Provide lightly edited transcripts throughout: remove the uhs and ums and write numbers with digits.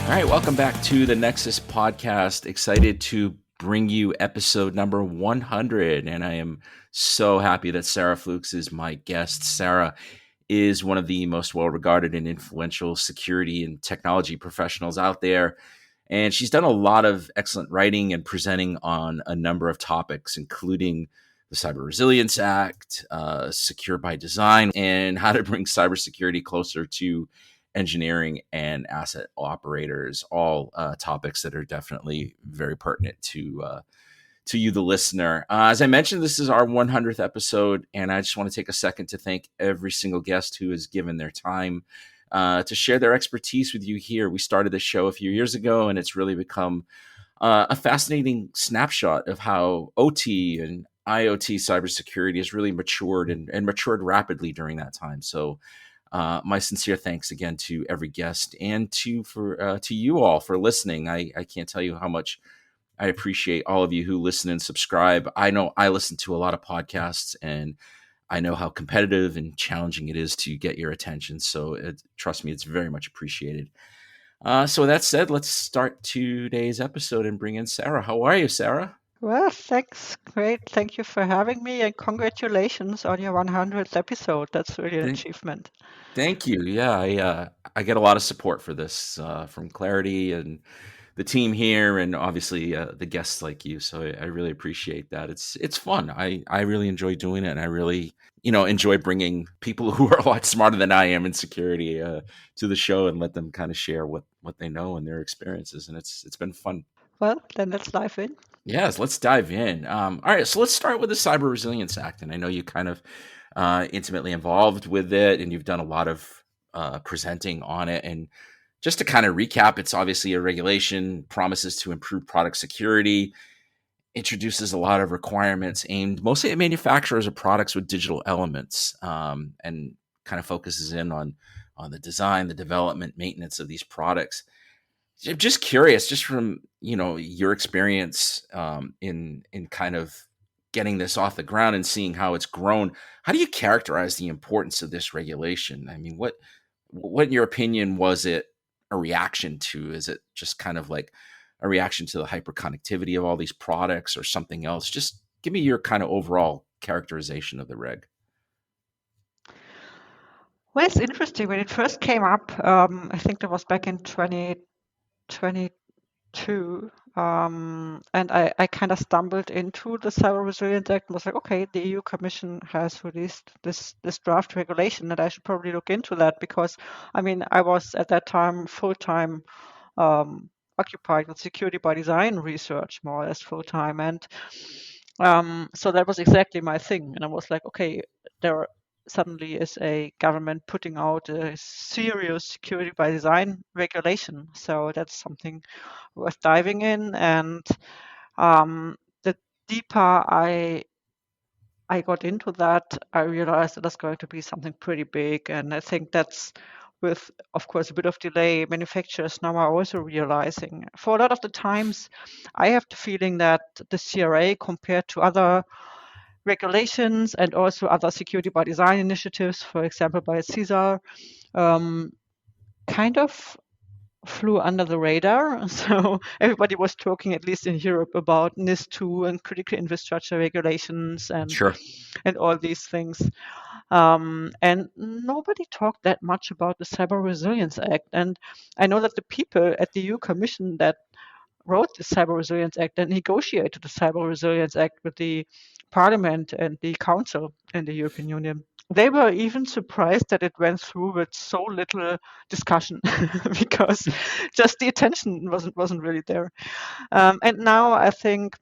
All right, welcome back to the Nexus podcast. Excited to bring you episode number 100. And I am so happy that Sarah Fluchs is my guest. Sarah is one of the most well-regarded and influential security and technology professionals out there. And she's done a lot of excellent writing and presenting on a number of topics, including the Cyber Resilience Act, Secure by Design, and how to bring cybersecurity closer to engineering and asset operators, all topics that are definitely very pertinent to you, the listener. As I mentioned, this is our 100th episode, and I just want to take a second to thank every single guest who has given their time to share their expertise with you here. We started this show a few years ago, and it's really become a fascinating snapshot of how OT and IoT cybersecurity has really matured and matured rapidly during that time. So my sincere thanks again to every guest and to you all for listening. I can't tell you how much I appreciate all of you who listen and subscribe. I know I listen to a lot of podcasts, and I know how competitive and challenging it is to get your attention. So trust me, it's very much appreciated. So with that said, let's start today's episode and bring in Sarah. How are you, Sarah? Well, thanks. Great. Thank you for having me, and congratulations on your 100th episode. That's really an Thank, achievement. thank you. Yeah, I get a lot of support for this from Clarity and the team here, and obviously the guests like you. So I really appreciate that. It's fun. I really enjoy doing it, and I really enjoy bringing people who are a lot smarter than I am in security to the show and let them kind of share what they know and their experiences, and it's been fun. Well, then let's dive in. Yes, let's dive in. All right, so let's start with the Cyber Resilience Act, and I know you kind of intimately involved with it, and you've done a lot of presenting on it. And just to kind of recap, it's obviously a regulation, promises to improve product security, introduces a lot of requirements aimed mostly at manufacturers of products with digital elements, and kind of focuses in on the design, the development, maintenance of these products. I'm just curious, just from your experience in kind of getting this off the ground and seeing how it's grown. How do you characterize the importance of this regulation? I mean, what in your opinion was it a reaction to? Is it just kind of like a reaction to the hyperconnectivity of all these products, or something else? Just give me your kind of overall characterization of the reg. Well, it's interesting. When it first came up, I think that was back in 2022. And I kind of stumbled into the Cyber Resilience Act and was like, okay, the EU Commission has released this draft regulation, and I should probably look into that, because I mean, I was at that time full-time occupied with security by design research, more or less full-time. And so that was exactly my thing. And I was like, okay, there suddenly is a government putting out a serious security by design regulation. So that's something worth diving in. And the deeper I got into that, I realized that that's going to be something pretty big. And I think that's, with, of course, a bit of delay, manufacturers now are also realizing. For a lot of the times, I have the feeling that the CRA, compared to other regulations and also other security by design initiatives, for example, by CISA, kind of flew under the radar. So everybody was talking, at least in Europe, about NIS2 and critical infrastructure regulations Sure. and all these things. And nobody talked that much about the Cyber Resilience Act. And I know that the people at the EU Commission that wrote the Cyber Resilience Act and negotiated the Cyber Resilience Act with the Parliament and the Council in the European Union, they were even surprised that it went through with so little discussion, because just the attention wasn't really there. And now I think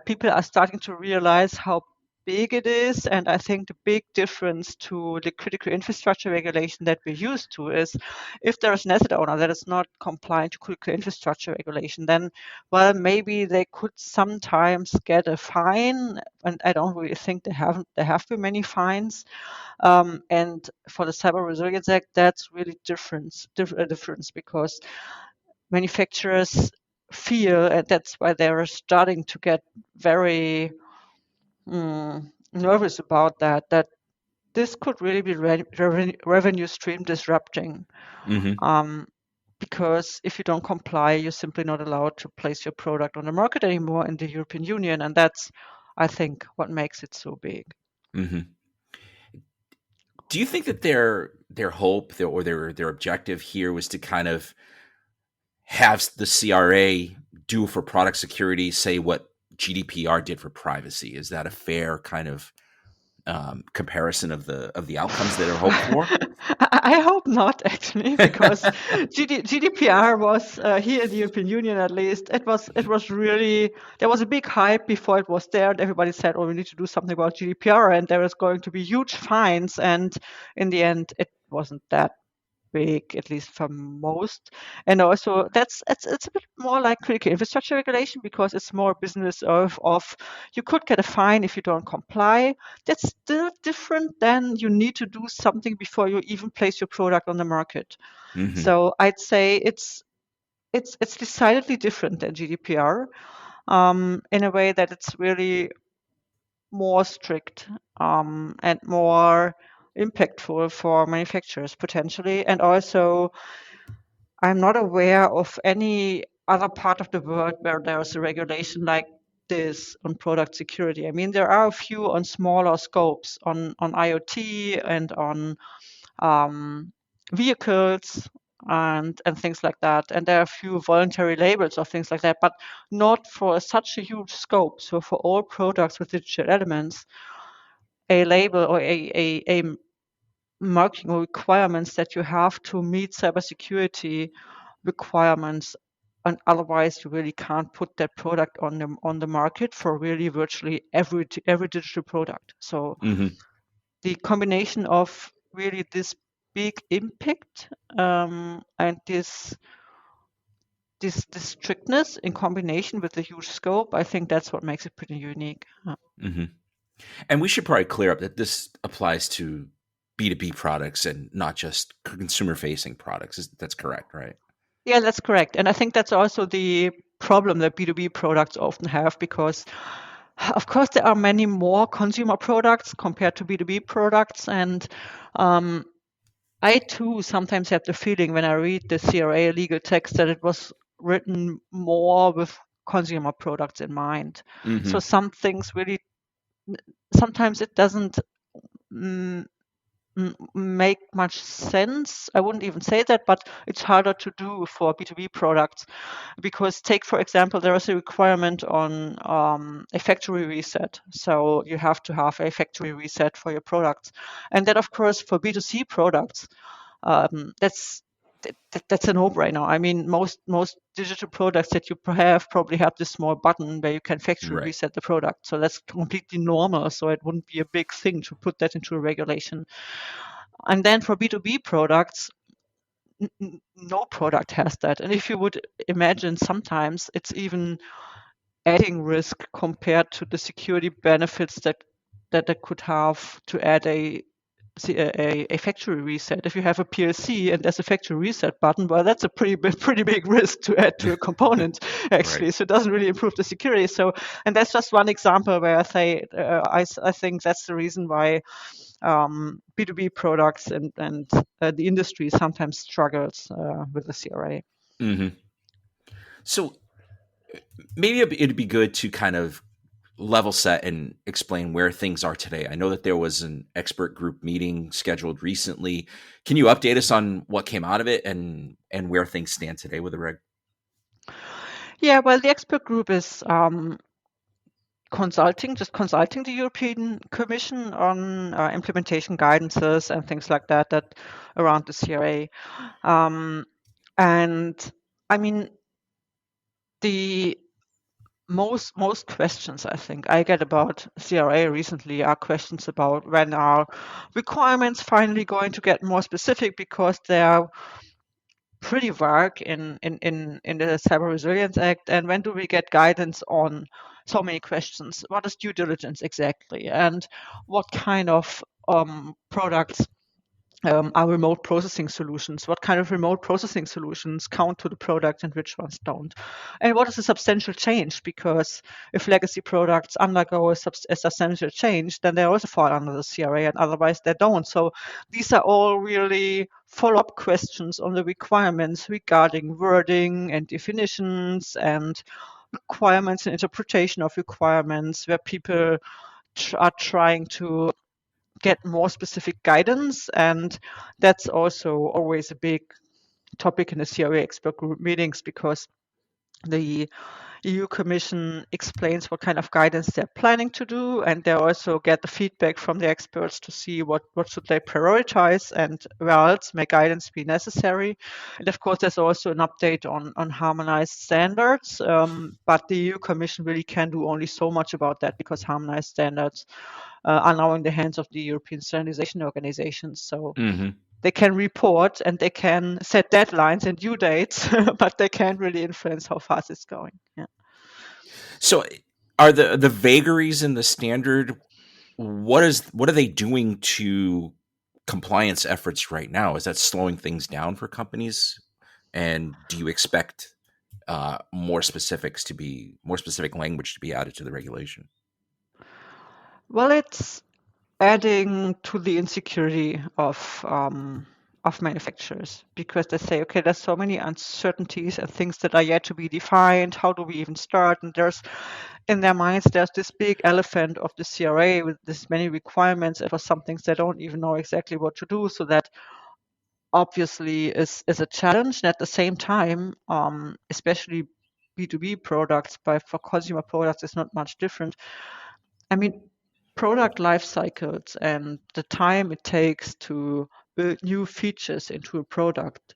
people are starting to realize how big it is. And I think the big difference to the critical infrastructure regulation that we're used to is, if there is an asset owner that is not compliant to critical infrastructure regulation, then, well, maybe they could sometimes get a fine. And I don't really think there have been many fines. And for the Cyber Resilience Act, that's really a difference, because manufacturers feel, and that's why they're starting to get very nervous about that this could really be revenue stream disrupting. Mm-hmm. Um, because if you don't comply, you're simply not allowed to place your product on the market anymore in the European Union. And that's, I think, what makes it so big. Hmm. Do you think that their hope or their objective here was to kind of have the CRA do for product security, say what GDPR did for privacy? Is that a fair kind of comparison of the outcomes that are hoped for? I hope not, actually, because GDPR was here in the European Union, at least. It was really, there was a big hype before it was there, and everybody said, "Oh, we need to do something about GDPR," and there was going to be huge fines. And in the end, it wasn't that big, at least for most. And also, it's a bit more like critical infrastructure regulation, because it's more business of you could get a fine if you don't comply. That's still different than you need to do something before you even place your product on the market. Hmm. So I'd say it's decidedly different than GDPR, in a way that it's really more strict, and more impactful for manufacturers potentially. And also, I'm not aware of any other part of the world where there's a regulation like this on product security. I mean, there are a few on smaller scopes on IoT and on vehicles and things like that. And there are a few voluntary labels or things like that, but not for such a huge scope. So for all products with digital elements, a label or a marking or requirements that you have to meet cybersecurity requirements, and otherwise you really can't put that product on the market for really virtually every digital product. So Hmm. the combination of really this big impact, and this strictness in combination with the huge scope, I think that's what makes it pretty unique. Hmm. And we should probably clear up that this applies to B2B products and not just consumer facing products. That's correct, right? Yeah, that's correct. And I think that's also the problem that B2B products often have, because of course there are many more consumer products compared to B2B products. And um, I too sometimes have the feeling when I read the CRA legal text that it was written more with consumer products in mind. So Hmm. some things really, sometimes it doesn't mm, make much sense. I wouldn't even say that, but it's harder to do for B2B products, because take, for example, there is a requirement on a factory reset. So you have to have a factory reset for your products. And that, of course, for B2C products, that's that's a no-brainer. I mean, most digital products that you have probably have this small button where you can factory Right. reset the product. So that's completely normal. So it wouldn't be a big thing to put that into a regulation. And then for B2B products, no product has that. And if you would imagine, sometimes it's even adding risk compared to the security benefits that it could have to add a factory reset. If you have a PLC and there's a factory reset button, well, that's a pretty big risk to add to a component, Right. actually. So it doesn't really improve the security. So, and that's just one example where I say I think that's the reason why B2B products and the industry sometimes struggles with the CRA. Hmm. So maybe it'd be good to kind of level set and explain where things are today. I know that there was an expert group meeting scheduled recently. Can you update us on what came out of it and where things stand today with the reg? Yeah, well, the expert group is just consulting the European Commission on implementation guidances and things like that around the CRA. Um, and I mean, the most questions I think I get about CRA recently are questions about when are requirements finally going to get more specific, because they are pretty vague in the Cyber Resilience Act. And when do we get guidance on so many questions? What is due diligence exactly? And what kind of products are remote processing solutions. What kind of remote processing solutions count to the product and which ones don't? And what is a substantial change? Because if legacy products undergo a substantial change, then they also fall under the CRA, and otherwise they don't. So these are all really follow-up questions on the requirements regarding wording and definitions and requirements and interpretation of requirements, where people are trying to get more specific guidance. And that's also always a big topic in the CRA expert group meetings, because the EU Commission explains what kind of guidance they're planning to do, and they also get the feedback from the experts to see what should they prioritize and where else may guidance be necessary. And of course, there's also an update on harmonized standards, but the EU Commission really can do only so much about that, because harmonized standards are now in the hands of the European standardization organizations. So Hmm. they can report and they can set deadlines and due dates, but they can't really influence how fast it's going. Yeah. So, are the vagaries in the standard? What are they doing to compliance efforts right now? Is that slowing things down for companies? And do you expect more specific language to be added to the regulation? Well, it's adding to the insecurity of manufacturers, because they say, okay, there's so many uncertainties and things that are yet to be defined. How do we even start? And there's in their minds there's this big elephant of the CRA with this many requirements, and for some things they don't even know exactly what to do. So that obviously is a challenge. And at the same time, especially B2B products, but for consumer products, it's not much different. I mean, product life cycles and the time it takes to build new features into a product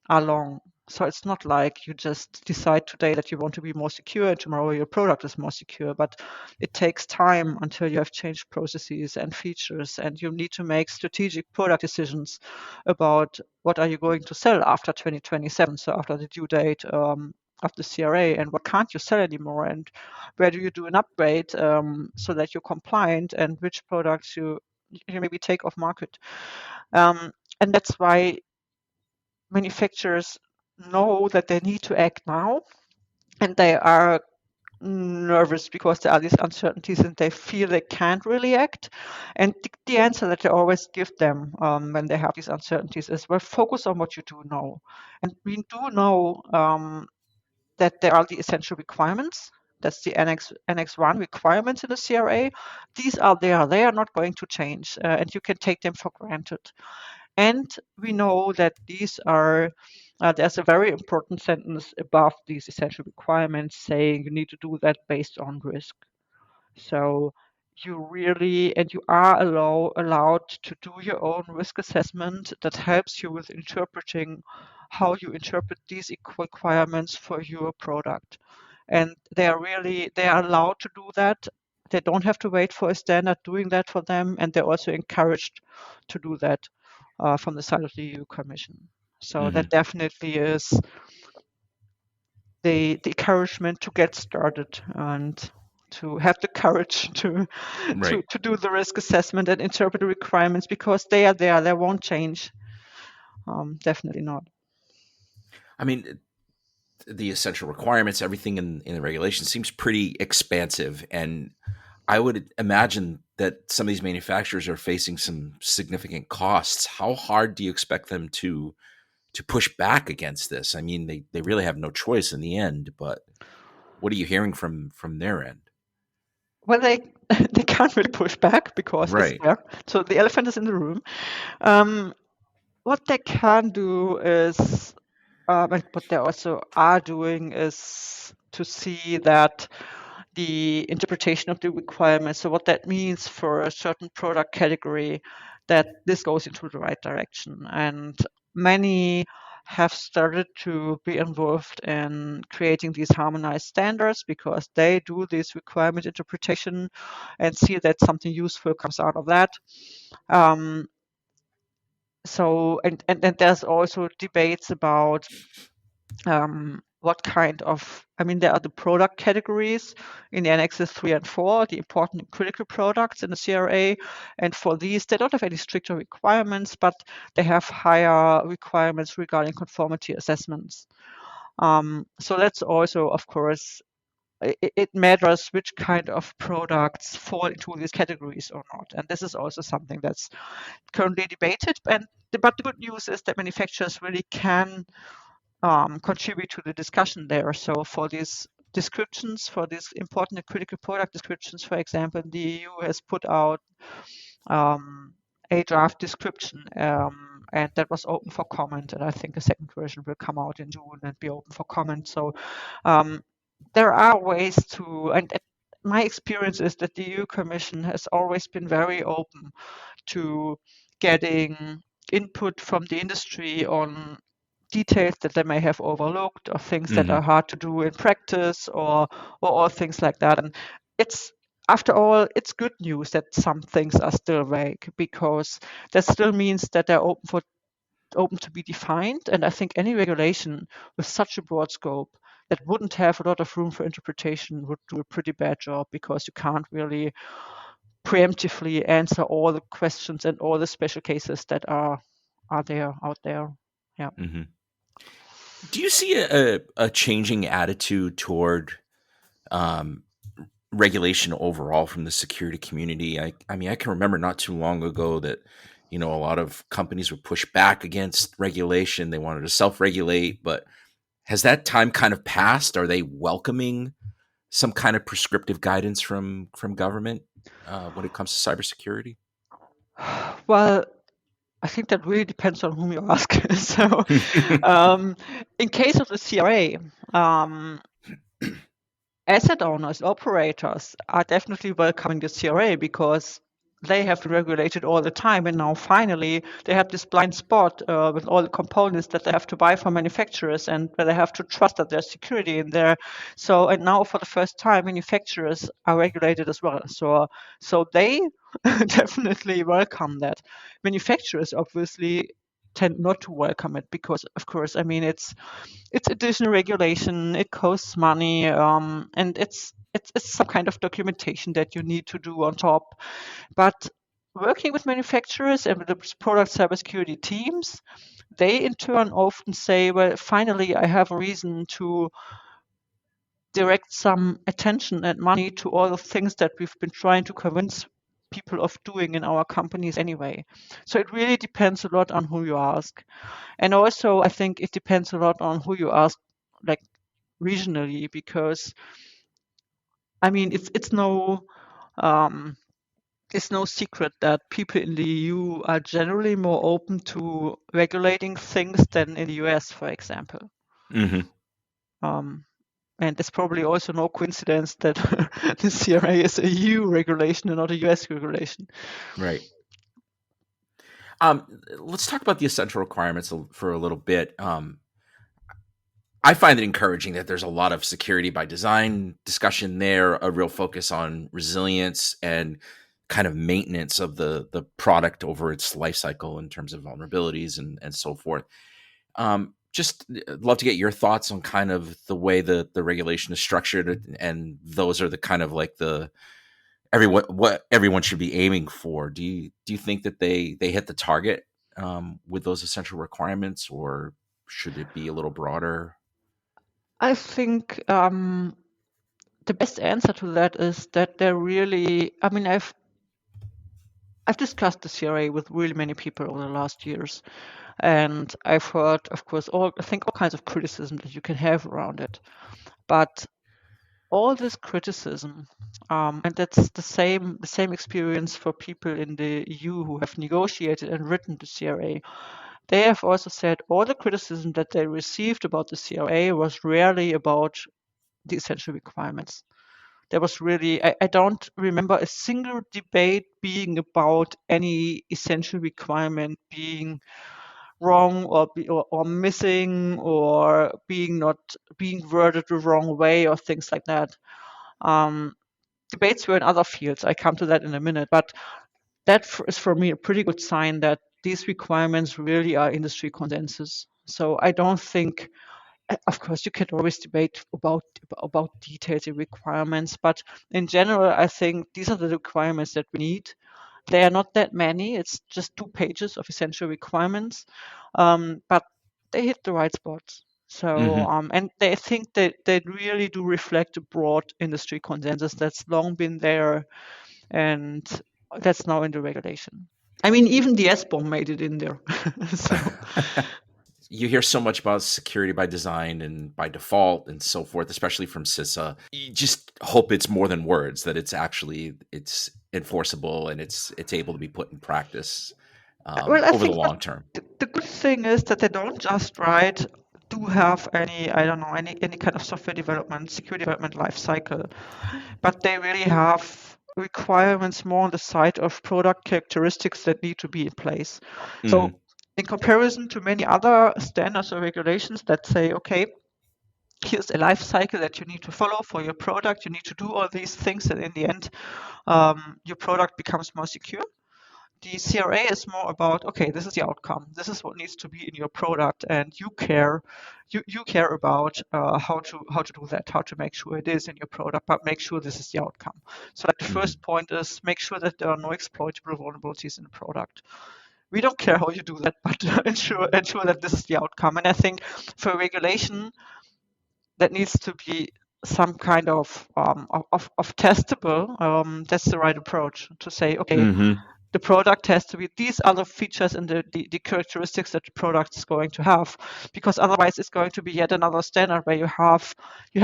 are long. So it's not like you just decide today that you want to be more secure and tomorrow your product is more secure, but it takes time until you have changed processes and features, and you need to make strategic product decisions about what are you going to sell after 2027, so after the due date of the CRA, and what can't you sell anymore, and where do you do an upgrade so that you're compliant, and which products you maybe take off market. And that's why manufacturers know that they need to act now, and they are nervous because there are these uncertainties and they feel they can't really act. And the answer that I always give them when they have these uncertainties is, well, focus on what you do know. And we do know that there are the essential requirements. That's the Annex 1 requirements in the CRA. These are there. They are not going to change, and you can take them for granted. And we know that these are, there's a very important sentence above these essential requirements saying you need to do that based on risk. So you really, and you are allowed to do your own risk assessment that helps you with interpreting how you interpret these requirements for your product. And they are allowed to do that. They don't have to wait for a standard doing that for them, and they're also encouraged to do that from the side of the EU Commission. So Hmm. that definitely is the encouragement to get started and to have the courage to, Right. to do the risk assessment and interpret the requirements, because they are there, they won't change. Definitely not. I mean, the essential requirements, everything in the regulation seems pretty expansive. And I would imagine that some of these manufacturers are facing some significant costs. How hard do you expect them to push back against this? I mean, they really have no choice in the end, but what are you hearing from their end? Well, they they can't really push back because it's Right. there. So the elephant is in the room. Um, what they can do is, and what they also are doing is to see that the interpretation of the requirements, so what that means for a certain product category, that this goes into the right direction. And many have started to be involved in creating these harmonized standards because they do this requirement interpretation and see that something useful comes out of that. Um, so, and there's also debates about what kind of, I mean, there are the product categories in the annexes 3 and 4, the important and critical products in the CRA. And for these, they don't have any stricter requirements, but they have higher requirements regarding conformity assessments. So that's also, of course, it matters which kind of products fall into these categories or not. And this is also something that's currently debated. But the good news is that manufacturers really can contribute to the discussion there. So for these descriptions, for these important and critical product descriptions, for example, the EU has put out a draft description, and that was open for comment. And I think a second version will come out in June and be open for comment. So um, there are ways to, and my experience is that the EU Commission has always been very open to getting input from the industry on details that they may have overlooked or things that Hmm. are hard to do in practice or all things like that. And it's after all, it's good news that some things are still vague because that still means that they're open to be defined. And I think any regulation with such a broad scope that wouldn't have a lot of room for interpretation would do a pretty bad job because you can't really preemptively answer all the questions and all the special cases that are there out there. Yeah. Hmm. Do you see a changing attitude toward um, regulation overall from the security community? I mean, I can remember not too long ago that a lot of companies would push back against regulation. They wanted to self-regulate, but has that time kind of passed? Are they welcoming some kind of prescriptive guidance from government when it comes to cybersecurity? Well, I think that really depends on whom you ask. So, um, in case of the CRA, um, asset owners, operators are definitely welcoming the CRA because they have been regulated all the time, and now finally they have this blind spot with all the components that they have to buy from manufacturers, and where they have to trust that there's security in there. So, and now for the first time, manufacturers are regulated as well. So they definitely welcome that. Manufacturers obviously tend not to welcome it because, of course, I mean it's additional regulation, it costs money, and it's some kind of documentation that you need to do on top. But working with manufacturers and with the product cybersecurity teams, they in turn often say, well, finally, I have a reason to direct some attention and money to all the things that we've been trying to convince people of doing in our companies anyway. So it really depends a lot on who you ask. And also, I think it depends a lot on who you ask, like regionally, because I mean, um, it's no secret that people in the EU are generally more open to regulating things than in the US, for example. Hmm. Um, and it's probably also no coincidence that the CRA is a EU regulation and not a US regulation. Right. Let's talk about the essential requirements for a little bit. I find it encouraging that there's a lot of security by design discussion there, a real focus on resilience and kind of maintenance of the product over its life cycle in terms of vulnerabilities and so forth. Just love to get your thoughts on kind of the way the regulation is structured, and those are the kind of like the everyone what everyone should be aiming for. Do you think that they hit the target with those essential requirements, or should it be a little broader? I think the best answer to that is that they're really, I mean, I've discussed the CRA with really many people over the last years, and I've heard, of course, I think all kinds of criticism that you can have around it. But all this criticism, and that's the same experience for people in the EU who have negotiated and written the CRA. They have also said all the criticism that they received about the CRA was rarely about the essential requirements. There was really, I don't remember a single debate being about any essential requirement being wrong or missing or being not being worded the wrong way or things like that. Um, Debates were in other fields. I come to that in a minute, but that is for me a pretty good sign that these requirements really are industry consensus. So I don't think Of course, you can always debate about details and requirements, but in general, I think these are the requirements that we need. They are not that many. It's just 2 pages of essential requirements, but they hit the right spots. So, Hmm. and they think that they really do reflect a broad industry consensus that's long been there, and that's now in the regulation. I mean, even the S-bomb made it in there. So, You hear so much about security by design and by default and so forth, especially from CISA. You just hope it's more than words, that it's enforceable and it's able to be put in practice well, I over the think long term. the good thing is that they don't just write, do have any, I don't know, any kind of software development, security development life cycle, but they really have requirements more on the side of product characteristics that need to be in place. So Hmm. in comparison to many other standards or regulations that say, okay, here's a life cycle that you need to follow for your product, you need to do all these things, and in the end, your product becomes more secure. The CRA is more about, okay, this is the outcome. This is what needs to be in your product, and you care about how to do that, how to make sure it is in your product, but make sure this is the outcome. So like the Hmm. first point is make sure that there are no exploitable vulnerabilities in the product. We don't care how you do that, but ensure that this is the outcome. And I think for regulation, that needs to be some kind of testable. That's the right approach to say, okay, Hmm. the product has to be these other features and the characteristics that the product is going to have, because otherwise it's going to be yet another standard where you have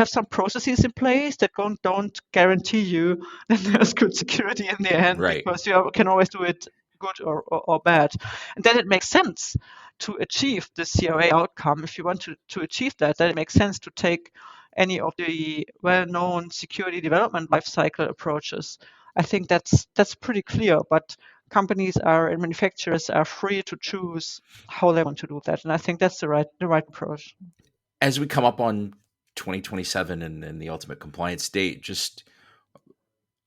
some processes in place that don't guarantee you that there's good security in the end, Right. because you can always do it good or bad. And then it makes sense to achieve the CRA outcome. If you want to achieve that, then it makes sense to take any of the well-known security development lifecycle approaches. I think that's pretty clear, but companies are and manufacturers are free to choose how they want to do that, and I think that's the right approach. As we come up on 2027 and the ultimate compliance date, just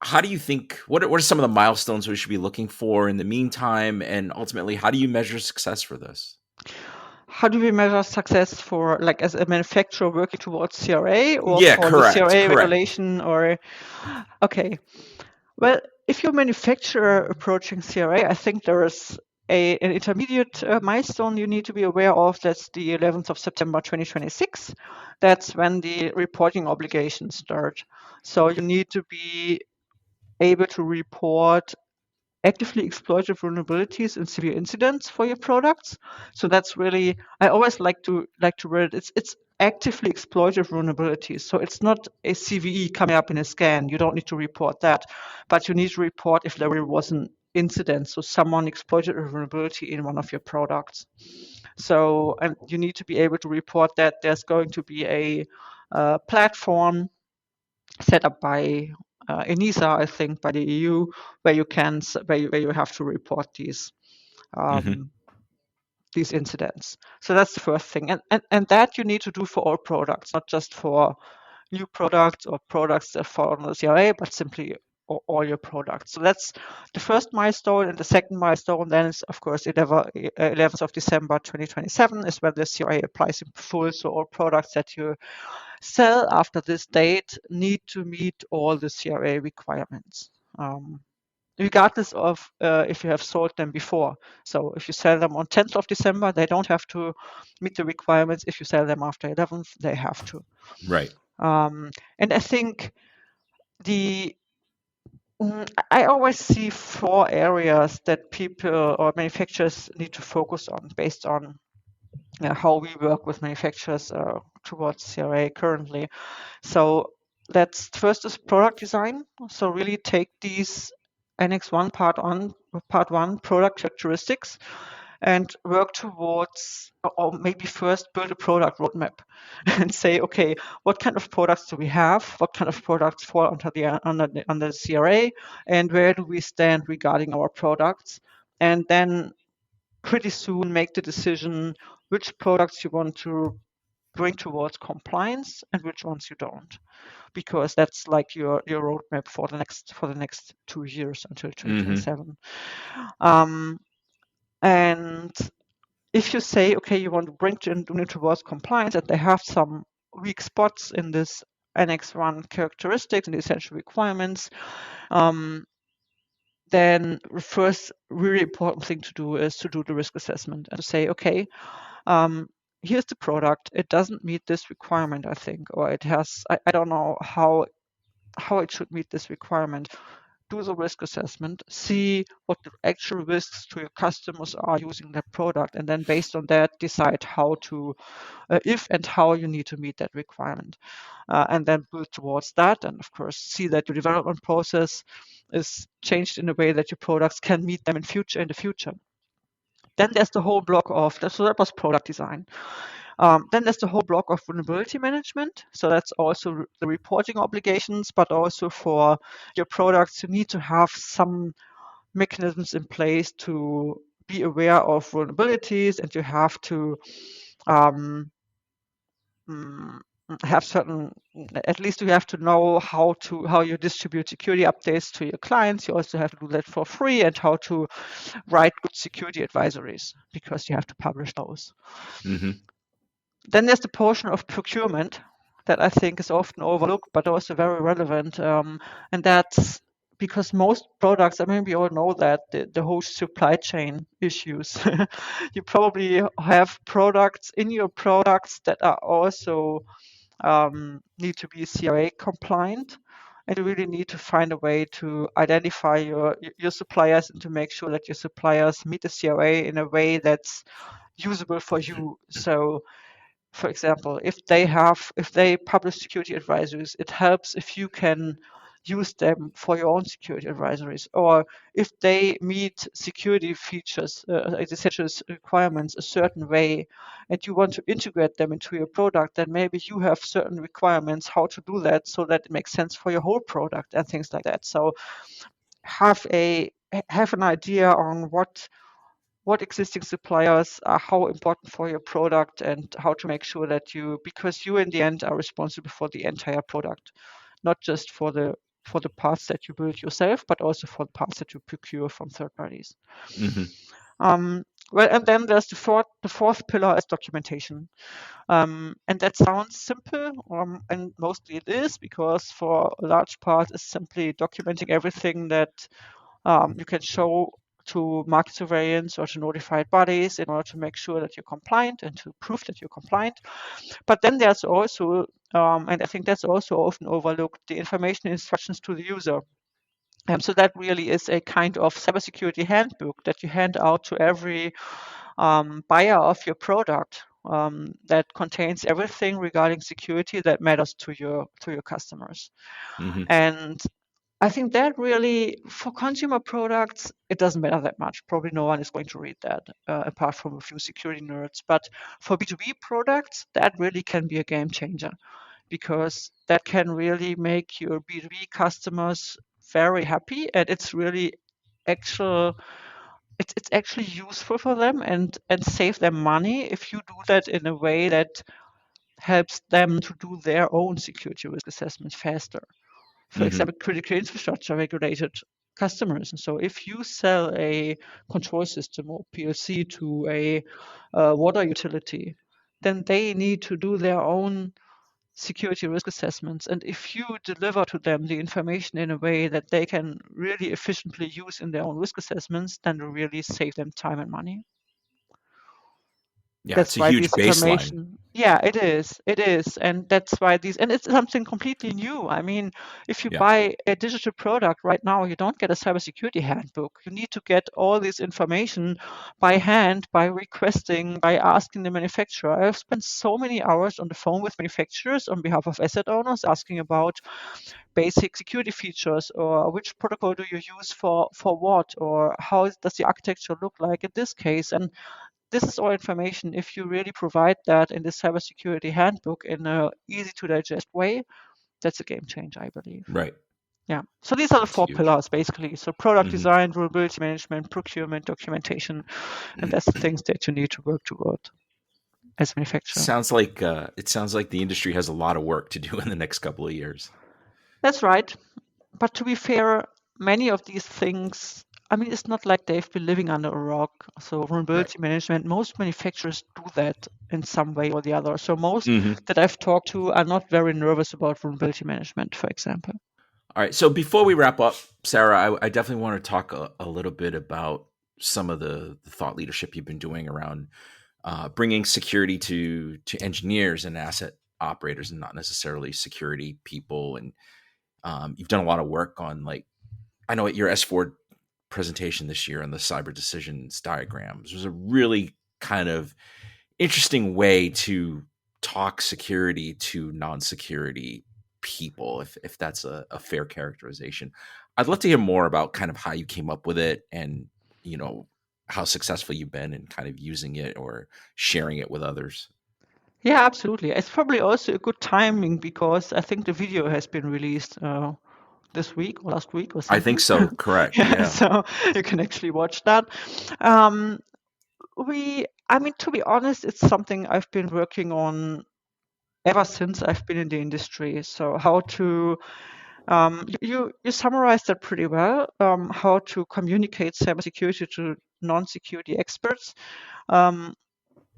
how do you think, what are some of the milestones we should be looking for in the meantime, and ultimately how do you measure success for this? How do we measure success for, like, as a manufacturer working towards CRA or Yeah, for the correct, CRA correct. regulation? Or okay, well, if you're a manufacturer approaching CRA, I think there is an intermediate milestone you need to be aware of. That's the 11th of September 2026. That's when the reporting obligations start. So you need to be able to report actively exploited vulnerabilities and severe incidents for your products. So that's really, I always like to read it. It's actively exploited vulnerabilities. So it's not a CVE coming up in a scan. You don't need to report that, but you need to report if there really was an incident. So someone exploited a vulnerability in one of your products. So, and you need to be able to report that there's going to be a platform set up by ENISA, I think, by the EU, where you have to report Hmm. um, these incidents. So that's the first thing, and that you need to do for all products, not just for new products or products that fall under the CRA, but simply all your products. So that's the first milestone, and the second milestone then is, of course, 11th of December 2027 is when the CRA applies in full. So all products that you sell after this date need to meet all the CRA requirements, regardless of if you have sold them before. So if you sell them on 10th of December, they don't have to meet the requirements. If you sell them after 11th, they have to. Right. And I think the I always see 4 areas that people or manufacturers need to focus on based on how we work with manufacturers towards CRA currently. So that's first is product design. So really take these Annex 1 part 1 product characteristics and work towards, or maybe first build a product roadmap and say, okay, what kind of products do we have? What kind of products fall under the CRA, and where do we stand regarding our products? And then pretty soon make the decision which products you want to bring towards compliance and which ones you don't, because that's like your roadmap for the next 2 years until Hmm. 2027. Um, and if you say, okay, you want to bring unit towards compliance and they have some weak spots in this Annex 1 characteristics and the essential requirements, then the first really important thing to do is to do the risk assessment and to say, okay, here's the product. It doesn't meet this requirement, I think, or it has, I don't know how it should meet this requirement. Do the risk assessment, see what the actual risks to your customers are using that product, and then based on that, decide how to, if and how you need to meet that requirement. And then build towards that. And of course, see that your development process is changed in a way that your products can meet them in the future. Then there's the whole block of, so that was product design. Then there's the whole block of vulnerability management. So that's also the reporting obligations, but also for your products, you need to have some mechanisms in place to be aware of vulnerabilities, and you have to um, have certain, at least you have to know how you distribute security updates to your clients. You also have to do that for free, and how to write good security advisories, because you have to publish those. Mm-hmm. Then there's the portion of procurement that I think is often overlooked, but also very relevant. And that's because most products, I mean, we all know that the whole supply chain issues. You probably have products in your products that are also need to be CRA compliant. And you really need to find a way to identify your suppliers and to make sure that your suppliers meet the CRA in a way that's usable for you. So for example, if they publish security advisories, it helps if you can use them for your own security advisories. Or if they meet security features, essential requirements a certain way, and you want to integrate them into your product, then maybe you have certain requirements how to do that so that it makes sense for your whole product and things like that. So have an idea on what existing suppliers are how important for your product, and how to make sure that because you in the end are responsible for the entire product, not just for the parts that you build yourself, but also for the parts that you procure from third parties. Mm-hmm. Well, and then there's the fourth pillar is documentation. And that sounds simple, and mostly it is, because for a large part it's simply documenting everything that you can show to market surveillance or to notified bodies in order to make sure that you're compliant and to prove that you're compliant. But then there's also, and I think that's also often overlooked, the information instructions to the user. So that really is a kind of cybersecurity handbook that you hand out to every buyer of your product, that contains everything regarding security that matters to your customers. Mm-hmm. And I think that really, for consumer products, it doesn't matter that much. Probably no one is going to read that, apart from a few security nerds. But for B2B products, that really can be a game changer, because that can really make your B2B customers very happy, and it's really actual. It's actually useful for them, and save them money if you do that in a way that helps them to do their own security risk assessment faster. For Mm-hmm. example, critical infrastructure regulated customers. And so if you sell a control system or PLC to a water utility, then they need to do their own security risk assessments. And if you deliver to them the information in a way that they can really efficiently use in their own risk assessments, then you really save them time and money. Yeah, it's That's a why huge this baseline. information, yeah, it is. And that's why and it's something completely new. I mean, if you Yeah. buy a digital product right now, you don't get a cybersecurity handbook. You need to get all this information by hand, by requesting, by asking the manufacturer. I've spent so many hours on the phone with manufacturers on behalf of asset owners, asking about basic security features, or which protocol do you use for what, or how does the architecture look like in this case. And this is all information. If you really provide that in the cybersecurity handbook in a easy to digest way, that's a game changer, I believe. Right. Yeah. So these are the It's four huge. pillars basically. So product Mm-hmm. design, vulnerability management, procurement, documentation, and that's the things that you need to work toward as a manufacturer. It sounds like the industry has a lot of work to do in the next couple of years. That's right. But to be fair, many of these things I mean, it's not like they've been living under a rock. So Right. vulnerability management, most manufacturers do that in some way or the other. So most Hmm. that I've talked to are not very nervous about vulnerability management, for example. All right. So before we wrap up, Sarah, I definitely want to talk a little bit about some of the thought leadership you've been doing around bringing security to engineers and asset operators, and not necessarily security people. And you've done a lot of work on, like, I know at your S4 presentation this year on the cyber decisions diagrams was a really kind of interesting way to talk security to non-security people, if that's a fair characterization. I'd love to hear more about kind of how you came up with it, and you know how successful you've been in kind of using it or sharing it with others. Yeah, absolutely. It's probably also a good timing because I think the video has been released this week or last week or I think something. so. Correct. Yeah, Yeah. so you can actually watch that. Um, I mean, to be honest, it's something I've been working on ever since I've been in the industry. So how to you summarized that pretty well. How to communicate cybersecurity to non-security experts. Um,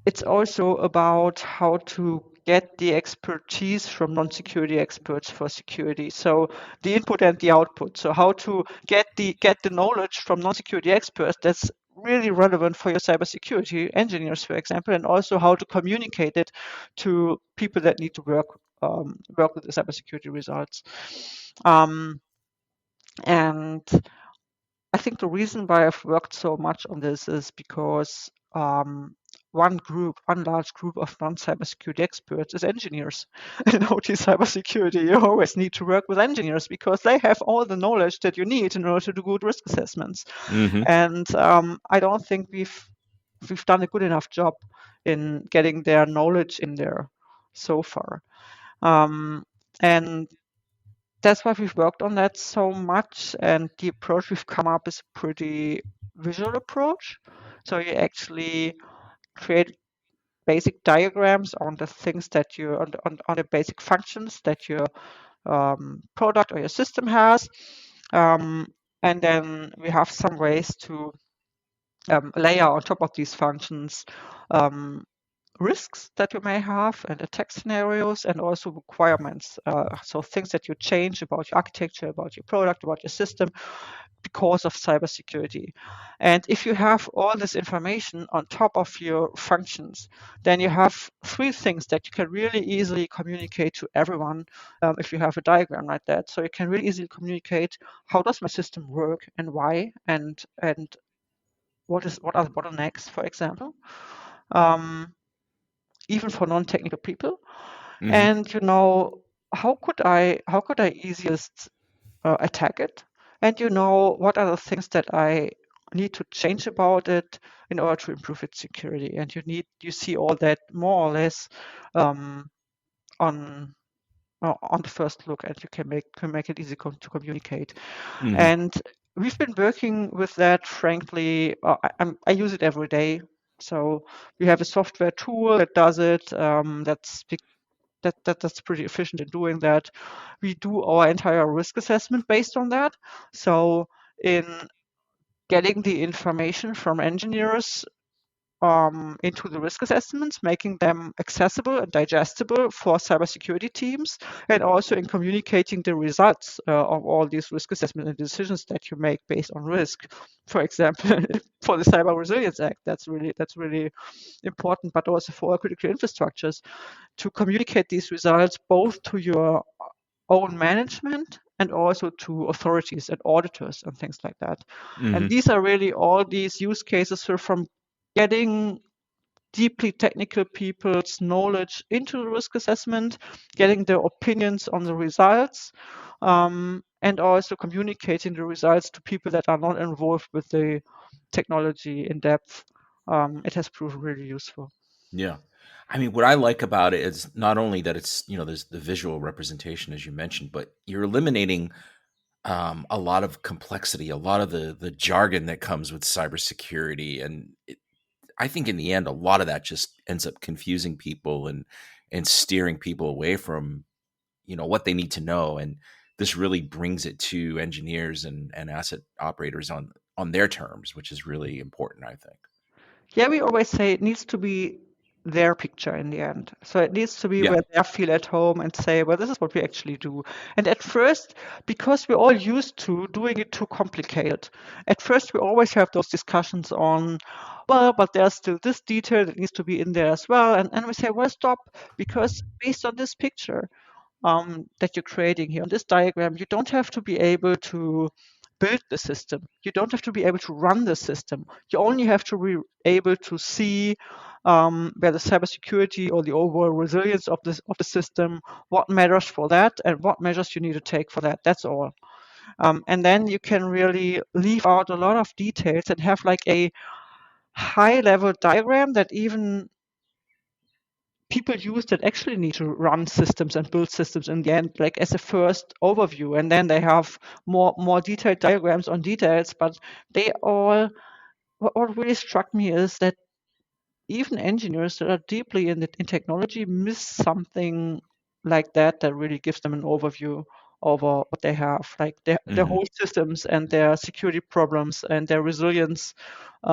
it's also about how to get the expertise from non-security experts for security. So the input and the output. So how to get the knowledge from non-security experts that's really relevant for your cybersecurity engineers, for example, and also how to communicate it to people that need to work with the cybersecurity results. Um, and I think the reason why I've worked so much on this is because one large group of non-cybersecurity experts is engineers. In OT cybersecurity, you always need to work with engineers because they have all the knowledge that you need in order to do good risk assessments. Hmm. And I don't think we've done a good enough job in getting their knowledge in there so far. Um, and that's why we've worked on that so much. And the approach we've come up is a pretty visual approach. So you actually create basic diagrams on the things that you on the basic functions that your product or your system has. Um, and then we have some ways to layer on top of these functions um, risks that you may have and attack scenarios and also requirements. So things that you change about your architecture, about your product, about your system because of cybersecurity. And if you have all this information on top of your functions, then you have three things that you can really easily communicate to everyone if you have a diagram like that. So you can really easily communicate how does my system work and why and what are the bottlenecks, for example. Um, even for non-technical people. Hmm. And how could I easiest attack it? And what are the things that I need to change about it in order to improve its security? And you see all that more or less um, on on the first look, and you can make it easy to communicate. Hmm. And we've been working with that. Frankly, I use it every day. So we have a software tool that does it. That's pretty efficient in doing that. We do our entire risk assessment based on that. So in getting the information from engineers into the risk assessments, making them accessible and digestible for cybersecurity teams, and also in communicating the results of all these risk assessment and decisions that you make based on risk. For example, for the Cyber Resilience Act, that's really important, but also for our critical infrastructures to communicate these results both to your own management and also to authorities and auditors and things like that. And Hmm. these are really all these use cases from getting deeply technical people's knowledge into the risk assessment, getting their opinions on the results, and also communicating the results to people that are not involved with the technology in depth. It has proved really useful. Yeah. I mean, what I like about it is not only that it's, there's the visual representation, as you mentioned, but you're eliminating a lot of complexity, a lot of the jargon that comes with cybersecurity. And I think in the end, a lot of that just ends up confusing people and steering people away from, what they need to know. And this really brings it to engineers and asset operators on their terms, which is really important, I think. Yeah, we always say it needs to be their picture in the end. So it needs to be Yeah. where they feel at home and say, well, this is what we actually do. And at first, because we're all used to doing it too complicated, at first we always have those discussions on, well, but there's still this detail that needs to be in there as well. And we say, well, stop, because based on this picture, that you're creating here on this diagram, you don't have to be able to build the system. You don't have to be able to run the system. You only have to be able to see where the cybersecurity or the overall resilience of the system, what matters for that, and what measures you need to take for that. That's all. And then you can really leave out a lot of details and have like a high level diagram that even people use that actually need to run systems and build systems in the end, like as a first overview. And then they have more detailed diagrams on details, but they all, what really struck me is that even engineers that are deeply in technology miss something like that really gives them an overview over what they have, like their Hmm. whole systems and their security problems and their resilience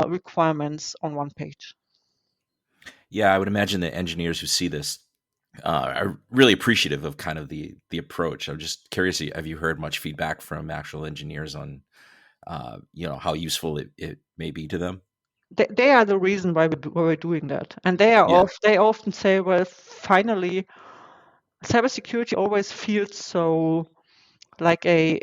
requirements on one page. Yeah, I would imagine that engineers who see this are really appreciative of kind of the approach. I'm just curious, have you heard much feedback from actual engineers on how useful it may be to them? They are the reason why we're doing that, and Yeah. they often say, well, finally, cybersecurity always feels so like a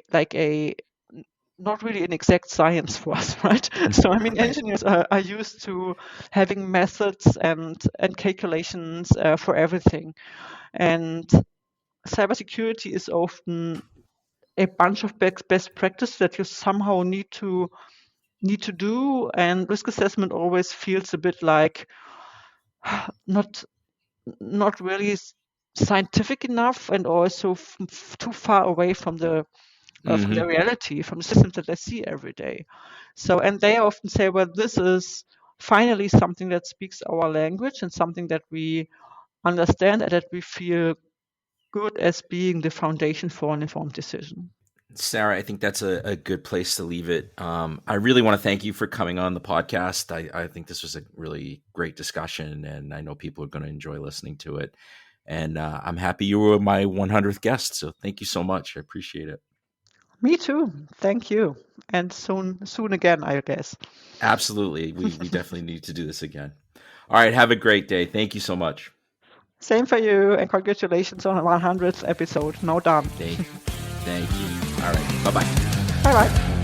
not really an exact science for us, right? So I mean, Right. engineers are used to having methods and calculations for everything, and cybersecurity is often a bunch of best practice that you somehow need to do, and risk assessment always feels a bit like not not really scientific enough, and also too far away from the Hmm. reality, from the systems that they see every day. So, and they often say, well, this is finally something that speaks our language and something that we understand and that we feel good as being the foundation for an informed decision. Sarah, I think that's a good place to leave it. I really want to thank you for coming on the podcast. I think this was a really great discussion, and I know people are going to enjoy listening to it. And I'm happy you were my 100th guest. So thank you so much. I appreciate it. Me too. Thank you. And soon again, I guess. Absolutely. We definitely need to do this again. All right. Have a great day. Thank you so much. Same for you, and congratulations on the 100th episode. Now done. Thank, thank you. All right. Bye bye. Bye bye.